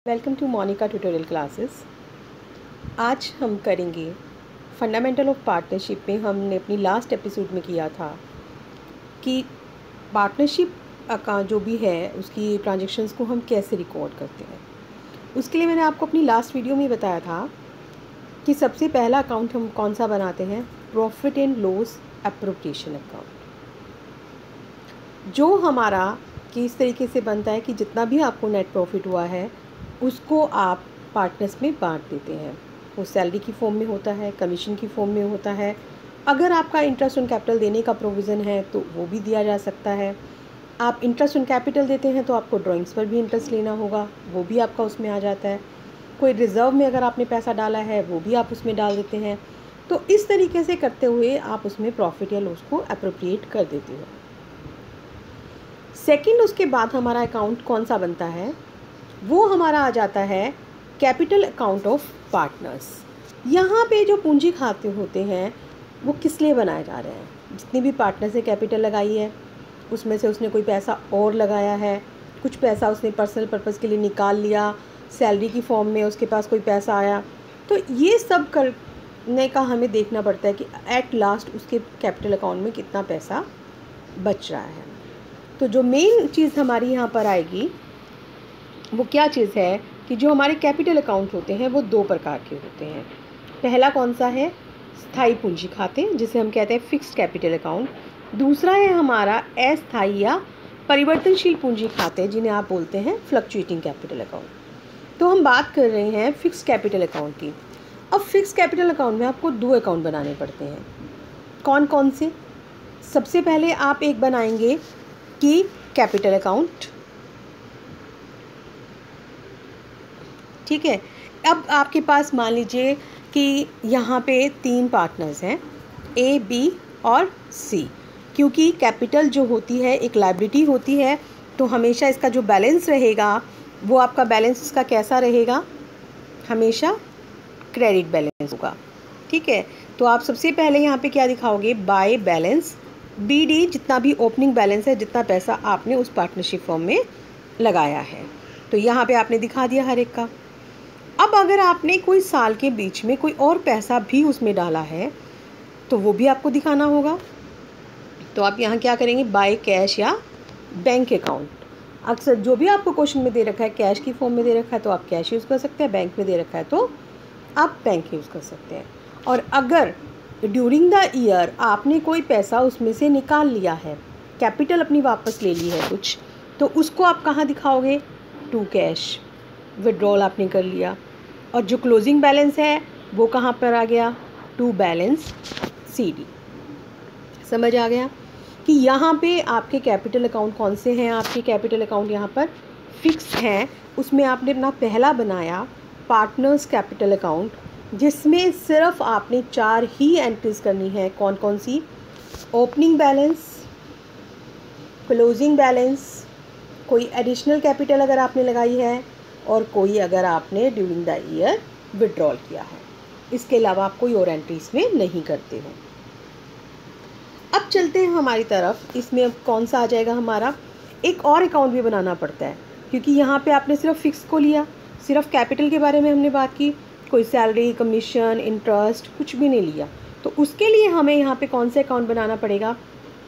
Welcome to Monica tutorial classes. आज हम करेंगे फंडामेंटल ऑफ पार्टनरशिप में हमने अपनी लास्ट एपिसोड में किया था कि पार्टनरशिप अकाउंट जो भी है उसकी ट्रांजैक्शंस को हम कैसे रिकॉर्ड करते हैं। उसके लिए मैंने आपको अपनी लास्ट वीडियो में बताया था कि सबसे पहला अकाउंट हम कौन सा बनाते हैं, profit and loss appropriation account, जो हमारा किस तरीके से बनता है कि जितना भी आपको नेट प्रॉफिट हुआ है उसको आप पार्टनर्स में बांट देते हैं। वो सैलरी की फॉर्म में होता है, कमीशन की फॉर्म में होता है। अगर आपका इंटरेस्ट ऑन कैपिटल देने का प्रोविज़न है तो वो भी दिया जा सकता है। आप इंटरेस्ट ऑन कैपिटल देते हैं तो आपको ड्राइंग्स पर भी इंटरेस्ट लेना होगा, वो भी आपका उसमें आ जाता है। कोई रिज़र्व में अगर आपने पैसा डाला है वो भी आप उसमें डाल देते हैं। तो इस तरीके से करते हुए आप उसमें प्रॉफिट या लॉस को अप्रोप्रिएट कर देते हो। सेकंड, उसके बाद हमारा अकाउंट कौन सा बनता है, वो हमारा आ जाता है कैपिटल अकाउंट ऑफ पार्टनर्स। यहाँ पे जो पूंजी खाते होते हैं वो किस लिए बनाए जा रहे हैं। जितनी भी पार्टनर्स ने कैपिटल लगाई है उसमें से उसने कोई पैसा और लगाया है, कुछ पैसा उसने पर्सनल पर्पज़ के लिए निकाल लिया, सैलरी की फॉर्म में उसके पास कोई पैसा आया, तो ये सब करने का हमें देखना पड़ता है कि एट लास्ट उसके कैपिटल अकाउंट में कितना पैसा बच रहा है। तो जो मेन चीज़ हमारी यहाँ पर आएगी वो क्या चीज़ है कि जो हमारे कैपिटल अकाउंट होते हैं वो दो प्रकार के होते हैं। पहला कौन सा है, स्थायी पूंजी खाते जिसे हम कहते हैं फिक्स्ड कैपिटल अकाउंट। दूसरा है हमारा अस्थायी या परिवर्तनशील पूंजी खाते जिन्हें आप बोलते हैं फ्लक्चुएटिंग कैपिटल अकाउंट। तो हम बात कर रहे हैं फिक्स्ड कैपिटल अकाउंट की। अब फिक्स्ड कैपिटल अकाउंट में आपको दो अकाउंट बनाने पड़ते हैं। कौन कौन से? सबसे पहले आप एक बनाएंगे कि कैपिटल अकाउंट, ठीक है। अब आपके पास मान लीजिए कि यहाँ पे 3 पार्टनर्स हैं, ए, बी और सी। क्योंकि कैपिटल जो होती है एक लायबिलिटी होती है, तो हमेशा इसका जो बैलेंस रहेगा वो आपका बैलेंस इसका कैसा रहेगा, हमेशा क्रेडिट बैलेंस होगा, ठीक है। तो आप सबसे पहले यहाँ पे क्या दिखाओगे, बाय बैलेंस BD, जितना भी ओपनिंग बैलेंस है, जितना पैसा आपने उस पार्टनरशिप फॉर्म में लगाया है, तो यहाँ पे आपने दिखा दिया हर एक का। अब अगर आपने कोई साल के बीच में कोई और पैसा भी उसमें डाला है तो वो भी आपको दिखाना होगा। तो आप यहाँ क्या करेंगे, बाय कैश या बैंक अकाउंट। अक्सर जो भी आपको क्वेश्चन में दे रखा है कैश की फॉर्म में दे रखा है तो आप कैश यूज़ कर सकते हैं, बैंक में दे रखा है तो आप बैंक यूज़ कर सकते हैं। और अगर ड्यूरिंग द ईयर आपने कोई पैसा उसमें से निकाल लिया है, कैपिटल अपनी वापस ले ली है कुछ, तो उसको आप कहाँ दिखाओगे, टू कैश, विड्रॉल आपने कर लिया। और जो क्लोजिंग बैलेंस है वो कहाँ पर आ गया, टू बैलेंस CD। समझ आ गया कि यहाँ पे आपके कैपिटल अकाउंट कौन से हैं। आपके कैपिटल अकाउंट यहाँ पर फिक्स हैं। उसमें आपने अपना पहला बनाया पार्टनर्स कैपिटल अकाउंट, जिसमें सिर्फ आपने 4 ही एंट्रीज करनी है। कौन कौन सी, ओपनिंग बैलेंस, क्लोजिंग बैलेंस, कोई एडिशनल कैपिटल अगर आपने लगाई है, और कोई अगर आपने ड्यूरिंग द ईयर विड्रॉल किया है। इसके अलावा आप कोई और एंट्री इसमें नहीं करते हो। अब चलते हैं हमारी तरफ। इसमें अब कौन सा आ जाएगा, हमारा एक और अकाउंट भी बनाना पड़ता है, क्योंकि यहाँ पे आपने सिर्फ फिक्स को लिया, सिर्फ कैपिटल के बारे में हमने बात की, कोई सैलरी, कमीशन, इंटरेस्ट कुछ भी नहीं लिया। तो उसके लिए हमें यहाँ पे कौन सा अकाउंट बनाना पड़ेगा,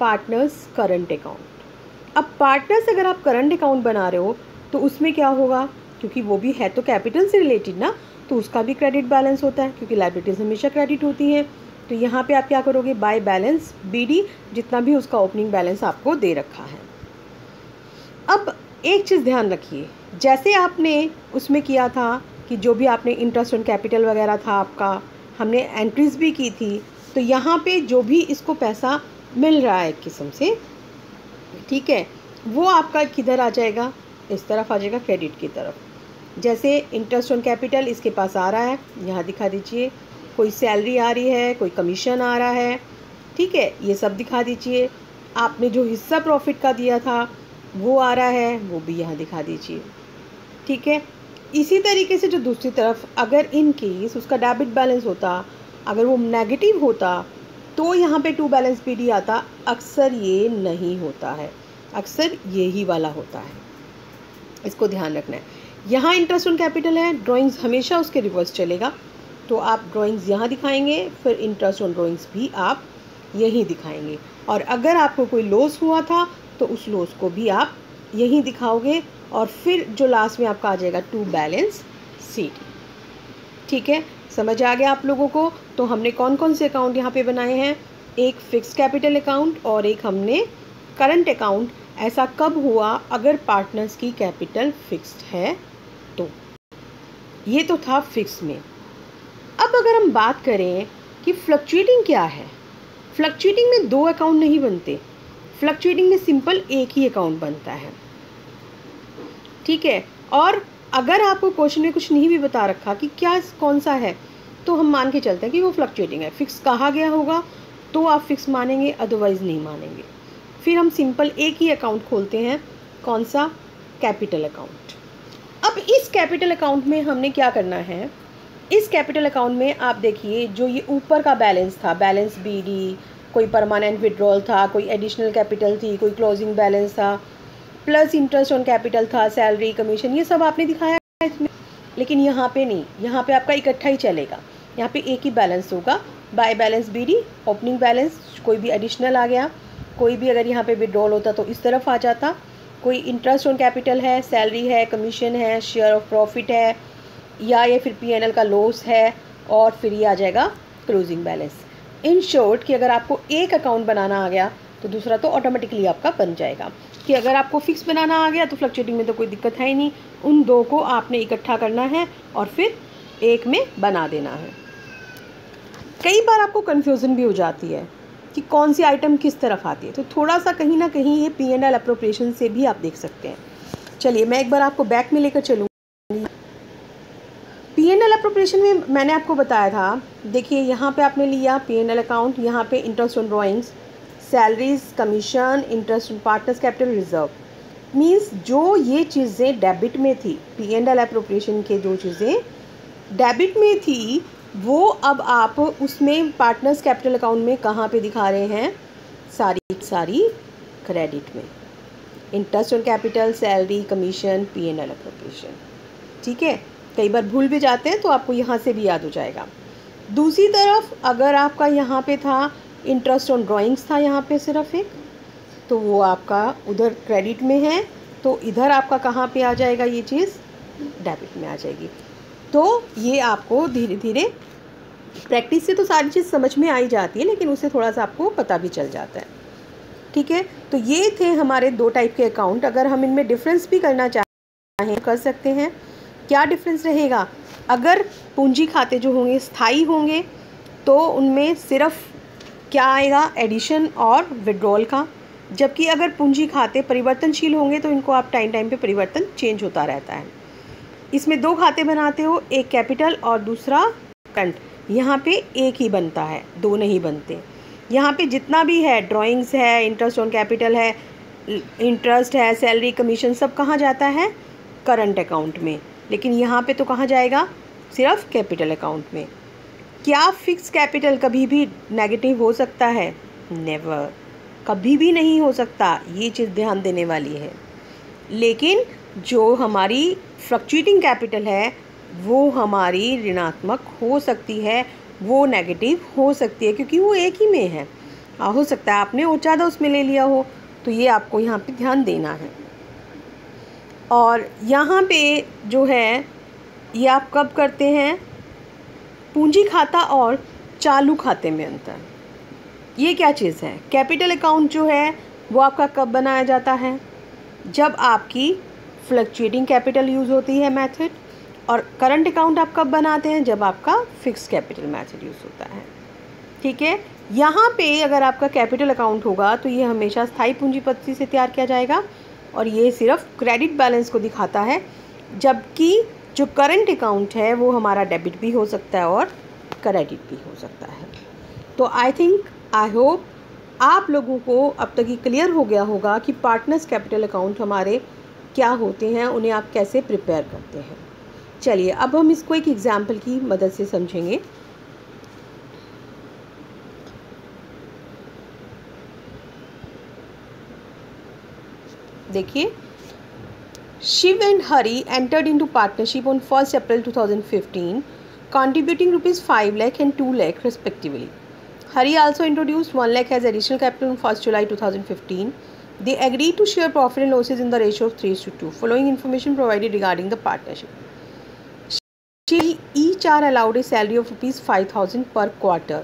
पार्टनर्स करंट अकाउंट। अब पार्टनर्स अगर आप करंट अकाउंट बना रहे हो तो उसमें क्या होगा, क्योंकि वो भी है तो कैपिटल से रिलेटेड ना, तो उसका भी क्रेडिट बैलेंस होता है, क्योंकि लायबिलिटीज़ हमेशा क्रेडिट होती हैं। तो यहाँ पे आप क्या करोगे, बाय बैलेंस BD, जितना भी उसका ओपनिंग बैलेंस आपको दे रखा है। अब एक चीज़ ध्यान रखिए, जैसे आपने उसमें किया था कि जो भी आपने इंटरेस्ट ऑन कैपिटल वगैरह था आपका, हमने एंट्रीज भी की थी, तो यहाँ पे जो भी इसको पैसा मिल रहा है एक किस्म से, ठीक है, वो आपका किधर आ जाएगा, इस तरफ आ जाएगा, क्रेडिट की तरफ। जैसे इंटरेस्ट ऑन कैपिटल इसके पास आ रहा है, यहाँ दिखा दीजिए, कोई सैलरी आ रही है, कोई कमीशन आ रहा है, ठीक है, ये सब दिखा दीजिए। आपने जो हिस्सा प्रॉफिट का दिया था वो आ रहा है, वो भी यहाँ दिखा दीजिए, ठीक है। इसी तरीके से जो दूसरी तरफ, अगर इन केस उसका डेबिट बैलेंस होता, अगर वो नेगेटिव होता तो यहाँ पे टू बैलेंस BD आता। अक्सर ये नहीं होता है, अक्सर यही वाला होता है, इसको ध्यान रखना है। यहाँ इंटरेस्ट ऑन कैपिटल है, ड्राइंग्स हमेशा उसके रिवर्स चलेगा, तो आप ड्राइंग्स यहाँ दिखाएंगे, फिर इंटरेस्ट ऑन ड्राइंग्स भी आप यहीं दिखाएंगे। और अगर आपको कोई लॉस हुआ था तो उस लॉस को भी आप यहीं दिखाओगे, और फिर जो लास्ट में आपका आ जाएगा टू बैलेंस शीट। ठीक है, समझ आ गया आप लोगों को? तो हमने कौन कौन से अकाउंट यहाँ पे बनाए हैं, एक फिक्स कैपिटल अकाउंट और एक हमने करंट अकाउंट। ऐसा कब हुआ, अगर पार्टनर्स की कैपिटल फिक्स्ड है तो। ये तो था फिक्स में। अब अगर हम बात करें कि फ्लक्चुएटिंग क्या है, फ्लक्चुएटिंग में दो अकाउंट नहीं बनते, फ्लक्चुएटिंग में सिंपल एक ही अकाउंट बनता है। ठीक है, और अगर आपको क्वेश्चन में कुछ नहीं भी बता रखा कि क्या कौन सा है, तो हम मान के चलते हैं कि वो फ्लक्चुएटिंग है। फिक्स कहा गया होगा तो आप फिक्स मानेंगे, अदरवाइज़ नहीं मानेंगे। फिर हम सिंपल एक ही अकाउंट खोलते हैं, कौन सा, कैपिटल अकाउंट। अब इस कैपिटल अकाउंट में हमने क्या करना है, इस कैपिटल अकाउंट में आप देखिए जो ये ऊपर का बैलेंस था, बैलेंस BD, कोई परमानेंट विड्रॉल था, कोई एडिशनल कैपिटल थी, कोई क्लोजिंग बैलेंस था, प्लस इंटरेस्ट ऑन कैपिटल था, सैलरी, कमीशन, ये सब आपने दिखाया है इसमें। लेकिन यहाँ पे नहीं, यहाँ पे आपका इकट्ठा ही चलेगा। यहाँ पे एक ही बैलेंस होगा, by balance BD, opening balance, कोई भी एडिशनल आ गया, कोई भी अगर यहाँ पे विड्रॉल होता तो इस तरफ आ जाता, कोई इंटरेस्ट ऑन कैपिटल है, सैलरी है, कमीशन है, शेयर ऑफ प्रॉफिट है, या ये फिर P&L का लॉस है, और फिर ये आ जाएगा क्लोजिंग बैलेंस। इन शॉर्ट कि अगर आपको एक अकाउंट बनाना आ गया तो दूसरा तो ऑटोमेटिकली आपका बन जाएगा। कि अगर आपको फिक्स बनाना आ गया तो फ्लक्चुएटिंग में तो कोई दिक्कत है ही नहीं, उन दो को आपने इकट्ठा करना है और फिर एक में बना देना है। कई बार आपको कन्फ्यूज़न भी हो जाती है कि कौन सी आइटम किस तरफ आती है, तो थोड़ा सा कहीं ना कहीं ये P&L अप्रोप्रिएशन से भी आप देख सकते हैं। चलिए मैं एक बार आपको बैक में लेकर चलूँगी। P&L अप्रोप्रिएशन में मैंने आपको बताया था, देखिए यहाँ पे आपने लिया P&L अकाउंट, यहाँ पे interest on drawings, salaries, commission, interest on partners capital, reserve. Means जो ये चीज़ें डेबिट में थी, P&L अप्रोप्रिएशन के जो चीज़ें डेबिट में थी, वो अब आप उसमें पार्टनर्स कैपिटल अकाउंट में कहाँ पे दिखा रहे हैं, सारी क्रेडिट में। Interest on capital, salary, commission, P&L appropriation. ठीक है, कई बार भूल भी जाते हैं तो आपको यहाँ से भी याद हो जाएगा। दूसरी तरफ अगर आपका यहाँ पे था इंटरेस्ट ऑन ड्राइंग्स था, यहाँ पे सिर्फ एक, तो वो आपका उधर क्रेडिट में है, तो इधर आपका कहाँ पे आ जाएगा, ये चीज़ डेबिट में आ जाएगी। तो ये आपको धीरे धीरे प्रैक्टिस से तो सारी चीज़ समझ में आ ही जाती है, लेकिन उससे थोड़ा सा आपको पता भी चल जाता है। ठीक है, तो ये थे हमारे दो टाइप के अकाउंट। अगर हम इनमें डिफरेंस भी करना चाहें कर सकते हैं। क्या डिफरेंस रहेगा, अगर पूंजी खाते जो होंगे स्थायी होंगे तो उनमें सिर्फ क्या आएगा, एडिशन और विड्रॉल का, जबकि अगर पूंजी खाते परिवर्तनशील होंगे तो इनको आप टाइम पे परिवर्तन चेंज होता रहता है। इसमें दो खाते बनाते हो, एक कैपिटल और दूसरा करंट, यहाँ पे एक ही बनता है, दो नहीं बनते। यहाँ पे जितना भी है, ड्राइंग्स है, इंटरेस्ट ऑन कैपिटल है, इंटरेस्ट है, सैलरी, कमीशन, सब कहाँ जाता है, करंट अकाउंट में। लेकिन यहाँ पे तो कहाँ जाएगा, सिर्फ कैपिटल अकाउंट में। क्या फिक्स कैपिटल कभी भी नेगेटिव हो सकता है, नेवर, कभी भी नहीं हो सकता, ये चीज़ ध्यान देने वाली है। लेकिन जो हमारी फ्लक्चुएटिंग कैपिटल है वो हमारी ऋणात्मक हो सकती है, वो नेगेटिव हो सकती है, क्योंकि वो एक ही में है। हो सकता है आपने और ज़्यादा उसमें ले लिया हो, तो ये आपको यहाँ पे ध्यान देना है। और यहाँ पे जो है ये आप कब करते हैं, पूंजी खाता और चालू खाते में अंतर। ये क्या चीज़ है, कैपिटल अकाउंट जो है वो आपका कब बनाया जाता है, जब आपकी फ्लक्चुएटिंग कैपिटल यूज़ होती है मेथड, और करंट अकाउंट आप कब बनाते हैं, जब आपका फिक्स कैपिटल मेथड यूज़ होता है। ठीक है, यहाँ पे अगर आपका कैपिटल अकाउंट होगा तो ये हमेशा स्थायी पूंजीपति से तैयार किया जाएगा, और ये सिर्फ क्रेडिट बैलेंस को दिखाता है, जबकि जो करंट अकाउंट है वो हमारा डेबिट भी हो सकता है और क्रेडिट भी हो सकता है। तो आई होप आप लोगों को अब तक ये क्लियर हो गया होगा कि पार्टनर्स कैपिटल अकाउंट हमारे क्या होते हैं, उन्हें आप कैसे प्रिपेयर करते हैं। चलिए अब हम इसको एक एग्जाम्पल की मदद से समझेंगे। देखिए Shiv and Hari entered into partnership on 1st April 2015, contributing rupees 5 lakh and 2 lakh respectively. Hari also introduced 1 lakh as additional capital on 1st July 2015. They agreed to share profit and losses in the ratio of 3:2. Following information provided regarding the partnership. Shiv each are allowed a salary of rupees 5,000 per quarter.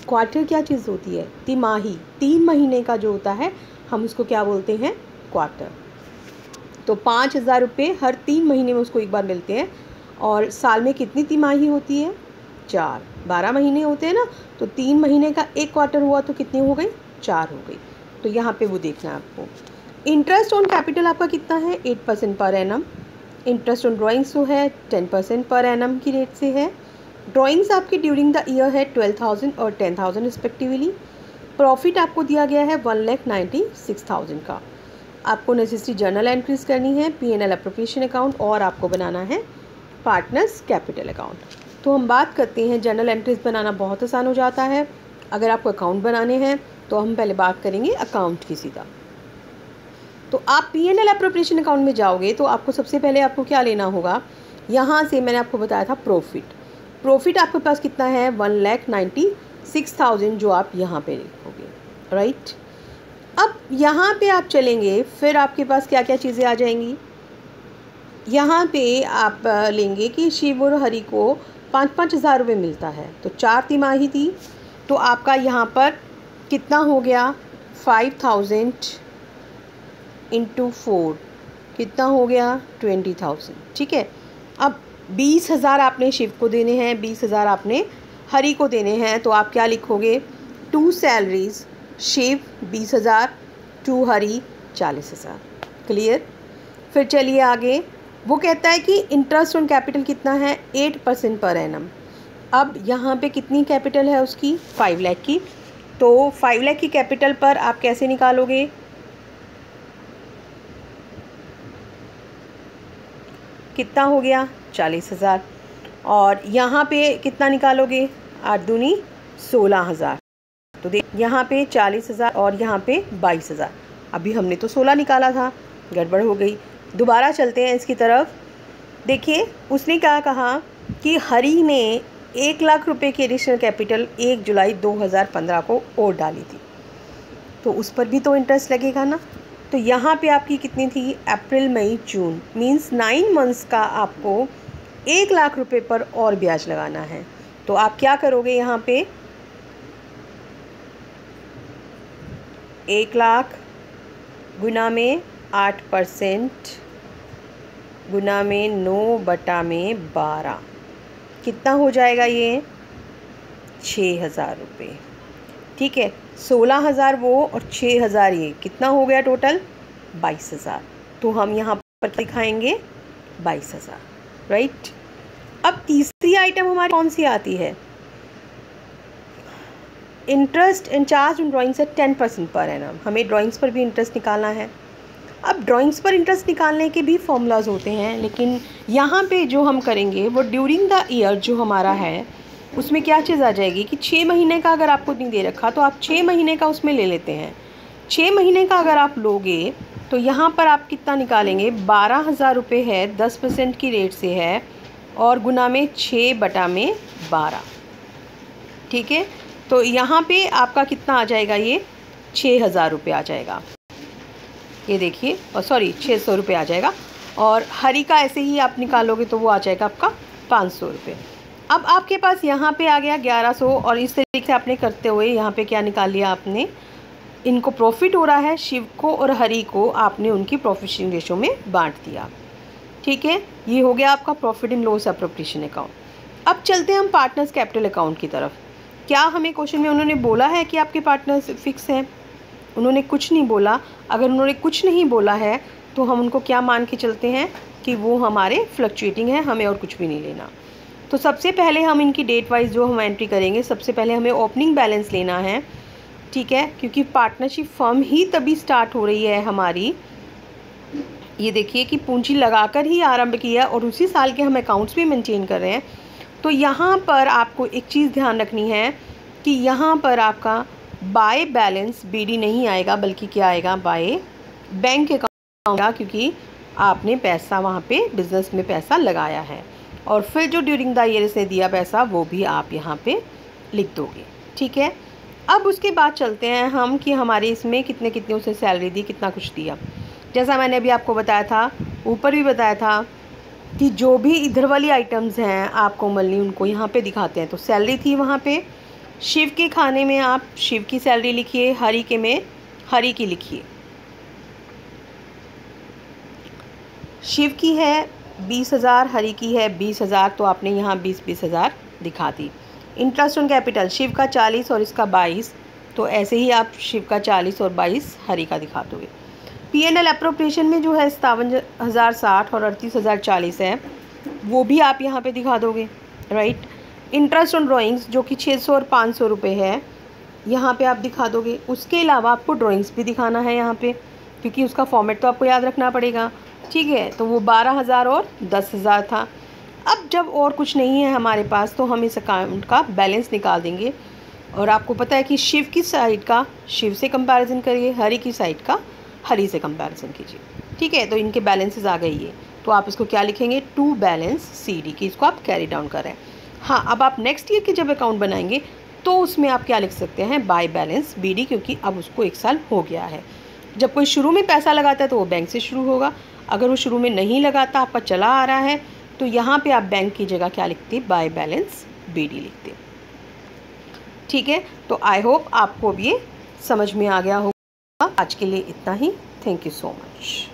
Quarter क्या चीज़ होती है? तिमाही, 3 महीने का जो होता है हम उसको क्या बोलते हैं? क्वार्टर। तो 5,000 रुपये हर 3 महीने में उसको एक बार मिलते हैं। और साल में कितनी तिमाही होती है? 4। 12 महीने होते हैं ना, तो 3 महीने का एक क्वार्टर हुआ तो कितनी हो गई? 4 हो गई। तो यहाँ पे वो देखना है आपको। इंटरेस्ट ऑन कैपिटल आपका कितना है? 8% per annum. Interest on drawings जो है 10% पर एनम की रेट से है। ड्राइंग्स आपकी ड्यूरिंग द ईयर है 12,000 और 10,000 रिस्पेक्टिवली। प्रॉफिट आपको दिया गया है 1,96,000 का। आपको नेसेसरी जर्नल एंट्रीज करनी है, P&L एप्रोप्रिएशन अकाउंट, और आपको बनाना है पार्टनर्स कैपिटल अकाउंट। तो हम बात करते हैं, जर्नल एंट्रीज बनाना बहुत आसान हो जाता है। अगर आपको अकाउंट बनाने हैं तो हम पहले बात करेंगे अकाउंट की सीधा। तो आप P&L एप्रोप्रिएशन अकाउंट में जाओगे तो आपको सबसे पहले आपको क्या लेना होगा? यहाँ से मैंने आपको बताया था प्रॉफिट आपके पास कितना है? 1,96,000 जो आप यहाँ पे लिखोगे, राइट। अब यहाँ पे आप चलेंगे, फिर आपके पास क्या क्या चीज़ें आ जाएंगी? यहाँ पे आप लेंगे कि शिव और हरि को 5-5 हज़ार रुपये मिलता है, तो 4 तिमाही थी, तो आपका यहाँ पर कितना हो गया? 5,000 इंटू 4 कितना हो गया? 20,000, ठीक है। अब 20,000 आपने शिव को देने हैं, 20,000 आपने हरि को देने हैं, तो आप क्या लिखोगे? 2 सैलरीज, शिव 20,000, 2 हरि 40,000। क्लियर? फिर चलिए आगे। वो कहता है कि इंटरेस्ट ऑन कैपिटल कितना है? 8% पर एनम। अब यहाँ पे कितनी कैपिटल है उसकी? 5 लाख की। तो 5 लाख की कैपिटल पर आप कैसे निकालोगे? कितना हो गया? 40,000। और यहाँ पे कितना निकालोगे? 8 दूनी 16,000। तो देख, यहाँ पे 40,000 और यहाँ पे 22,000। अभी हमने तो 16 निकाला था, गड़बड़ हो गई। दोबारा चलते हैं इसकी तरफ। देखिए, उसने क्या कहा कि हरि ने 1 लाख रुपए की एडिशनल कैपिटल 1 जुलाई 2015 को और डाली थी, तो उस पर भी तो इंटरेस्ट लगेगा ना। तो यहाँ पे आपकी कितनी थी? अप्रैल, मई, जून, मींस 9 मंथ्स का आपको 1 लाख रुपए पर और ब्याज लगाना है। तो आप क्या करोगे? यहाँ पे 1 लाख गुना में 8% गुना में 9/12 कितना हो जाएगा? ये 6,000 रुपये, ठीक है। 16,000 वो और 6,000 ये, कितना हो गया टोटल? 22,000। तो हम यहाँ पर दिखाएंगे 22,000, राइट। अब तीसरी आइटम हमारी कौन सी आती है? Interest in charge on drawings है 10% पर एनम। हमें ड्राइंग्स पर भी इंटरेस्ट निकालना है। अब ड्राइंग्स पर इंटरेस्ट निकालने के भी फॉर्मूलाज होते हैं, लेकिन यहाँ पे जो हम करेंगे वो ड्यूरिंग द ईयर जो हमारा है उसमें क्या चीज़ आ जाएगी कि 6 महीने का अगर आपको नहीं दे रखा तो आप 6 महीने का उसमें ले लेते हैं। 6 महीने का अगर आप लोगे तो यहाँ पर आप कितना निकालेंगे? 12,000 रुपये है, 10% की रेट से है, और गुना में 6/12, ठीक है। तो यहाँ पे आपका कितना आ जाएगा? ये 6,000 रुपये आ जाएगा। ये देखिए, और सॉरी 600 रुपये आ जाएगा। और हरि का ऐसे ही आप निकालोगे तो वो आ जाएगा आपका 500 रुपये। अब आपके पास यहाँ पे आ गया 1100, और इस तरीके से आपने करते हुए यहाँ पे क्या निकाल लिया आपने? इनको प्रॉफिट हो रहा है, शिव को और हरि को आपने उनकी प्रॉफिट शेयरिंग रेशो में बांट दिया, ठीक है। ये हो गया आपका profit in loss appropriation account. अब चलते हैं हम पार्टनर्स कैपिटल अकाउंट की तरफ। क्या हमें क्वेश्चन में उन्होंने बोला है कि आपके पार्टनर्स फिक्स हैं? उन्होंने कुछ नहीं बोला। अगर उन्होंने कुछ नहीं बोला है तो हम उनको क्या मान के चलते हैं कि वो हमारे फ्लक्चुएटिंग है, हमें और कुछ भी नहीं लेना। तो सबसे पहले हम इनकी डेट वाइज जो हम एंट्री करेंगे, सबसे पहले हमें ओपनिंग बैलेंस लेना है, ठीक है, क्योंकि पार्टनरशिप फर्म ही तभी स्टार्ट हो रही है हमारी। ये देखिए कि पूंजी लगाकर ही आरंभ किया और उसी साल के हम अकाउंट्स भी मेंटेन कर रहे हैं। तो यहाँ पर आपको एक चीज़ ध्यान रखनी है कि यहाँ पर आपका बाय बैलेंस BD नहीं आएगा, बल्कि क्या आएगा? बाय बैंक अकाउंट, क्योंकि आपने पैसा वहाँ पे बिज़नेस में पैसा लगाया है, और फिर जो ड्यूरिंग द ईयर इसने दिया पैसा वो भी आप यहाँ पे लिख दोगे। ठीक है, अब उसके बाद चलते हैं हम कि हमारे इसमें कितने कितने उसने सैलरी दी, कितना कुछ दिया। जैसा मैंने अभी आपको बताया था, ऊपर भी बताया था कि जो भी इधर वाली आइटम्स हैं आप कोमलनी उनको यहाँ पे दिखाते हैं। तो सैलरी थी वहाँ पे, शिव के खाने में आप शिव की सैलरी लिखिए, हरि के में हरि की लिखिए। शिव की है 20,000, हरि की है 20,000, तो आपने यहाँ 20,000 दिखा दी। इंटरेस्ट ऑन कैपिटल शिव का 40 और इसका 22, तो ऐसे ही आप शिव का 40 और 22 हरि का दिखा दोगे। P&L अप्रोप्रिएशन में जो है 57,060 और 38,040 है, वो भी आप यहाँ पे दिखा दोगे, राइट। इंटरेस्ट ऑन ड्राइंग्स जो कि 600 और 500 रुपये है, यहाँ पे आप दिखा दोगे। उसके अलावा आपको ड्राइंग्स भी दिखाना है यहाँ पे, क्योंकि उसका फॉर्मेट तो आपको याद रखना पड़ेगा। ठीक है, तो वो 12,000 और 10,000 था। अब जब और कुछ नहीं है हमारे पास, तो हम इस अकाउंट का बैलेंस निकाल देंगे। और आपको पता है कि शिव की साइड का शिव से कंपैरिजन करिए, हरि की साइड का हरि से कंपैरिजन कीजिए। ठीक है, तो इनके बैलेंसेस आ गई है, तो आप इसको क्या लिखेंगे, टू बैलेंस CD की, इसको आप कैरी डाउन कर रहे हैं। हाँ, अब आप नेक्स्ट ईयर के जब अकाउंट बनाएंगे तो उसमें आप क्या लिख सकते हैं, बाय बैलेंस BD, क्योंकि अब उसको 1 साल हो गया है। जब कोई शुरू में पैसा लगाता है तो वो बैंक से शुरू होगा, अगर वो शुरू में नहीं लगाता, आपका चला आ रहा है, तो यहाँ पे आप बैंक की जगह क्या लिखते, बाय बैलेंस BD लिखते। ठीक है, तो आई होप आपको अब ये समझ में आ गया होगा। आज के लिए इतना ही। Thank you so much.